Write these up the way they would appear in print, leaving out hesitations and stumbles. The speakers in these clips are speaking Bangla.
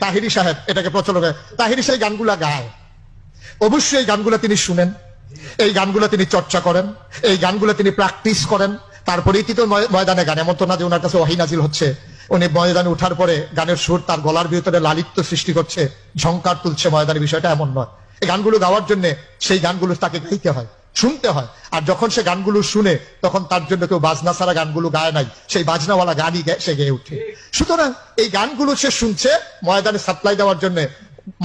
তাহিরি সাহেব এটাকে প্রচলন করে। তাহিরি সাহেব গানগুলা গায়, অবশ্যই এই গানগুলো তিনি শুনেন, এই গানগুলো তিনি চর্চা করেন, এই গানগুলো তিনি প্র্যাকটিস করেন, তারপরেই তো ময়দানে গান। এমন তো না যে ওনার কাছে ওহী নাজিল হচ্ছে, উনি ময়দানে উঠার পরে গানের সুর তার গলার ভিতরে লালিত্য সৃষ্টি করছে, ঝংকার তুলছে ময়দানে, বিষয়টা এমন নয়। এই গানগুলো গাওয়ার জন্য সেই গানগুলো তাকে গাইতে হয়, শুনতে হয়। আর যখন সে গানগুলো শুনে তখন তার জন্য কেউ বাজনা ছাড়া গানগুলো গায় নাই, সেই বাজনাওয়ালা গানই সে গেয়ে উঠে। সুতরাং এই গানগুলো সে শুনছে ময়দানে সাপ্লাই দেওয়ার জন্য।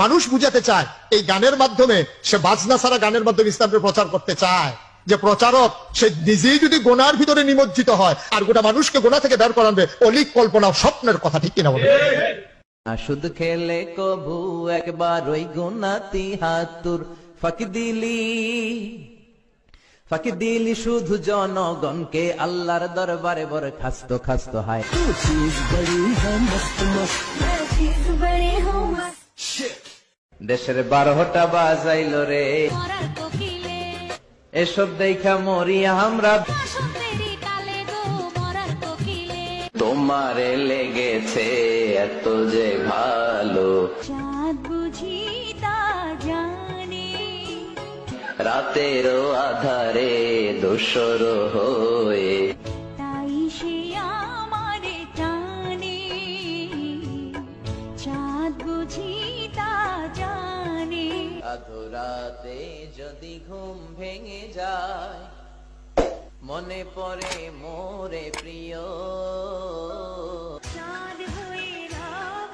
মানুষ বুঝাতে চায় এই গানের মাধ্যমে, সে বাজনা ছাড়া গানের মাধ্যমে ইসলামের প্রচার করতে চায়, যে প্রচারক সে নিজেই যদি গোনার ভিতরে নিমজ্জিত হয় আর গোটা মানুষকে গোনা থেকে বের করাবে, অলিক কল্পনা স্বপ্নের কথা, ঠিক কিনা বলে? শুধু খেলে কবু একবার ওই গুনাতি হাতুর ফাঁকি দিলি শুধু জনগণকে আল্লাহর দরবারে বড় খাস্ত খাস্ত হায়। দেশের 12টা বাজাইল রে, এসব দেখা মরি আমরা। তোমারে লেগেছে এত যে ভালো, রাতেরও আধারে দোসর হয়ে, তাই সে আমারে টানে, চাঁদ বুঝি তা জানে। আধরাতে যদি ঘুম ভেঙে যায়, মনে পড়ে মোরে প্রিয়। চাঁদ হয়ে রব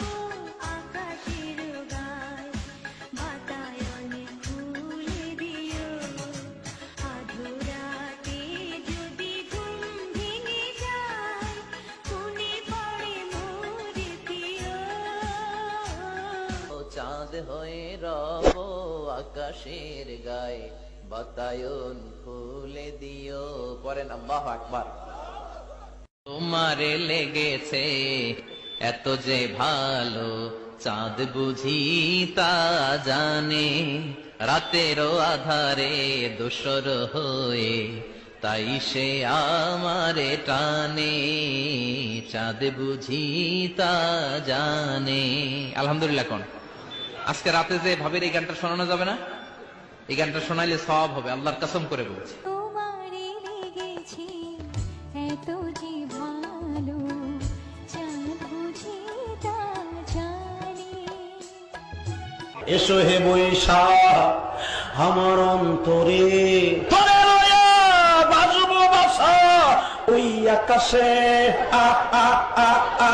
আকাশের গায়, বাতায়নে ফুল দিও। আধরাতে যদি ঘুম ভেঙে যায়, মনে পড়ে মোর প্রিয়। চাঁদ হয়ে রব আকাশের গায়ে, বাতায়ন খুলে দিও। পড়েন আল্লাহু আকবার। তোমারে লেগেছে এত যে ভালো, চাঁদ বুঝি তা জানে, রাতেরও আধারে দোসর হয়ে, তাই সে আমারে টানে, চাঁদ বুঝি তা জানে। আলহামদুলিল্লাহ। কোন আজকে রাতে যে ভাবের এই গানটা শোনানো যাবে না? এই গানটা শোনাইলে সওয়াব হবে, আল্লাহর কসম করে বলছি। তোমারে লেগেছে এত যে ভালো, চাঁদ বুঝি তা জানে। এসো হে বৈশাখ আমার অন্তরে, তোরে লয়া বাজবো বাসা ওই আকাশে। আ আ আ আ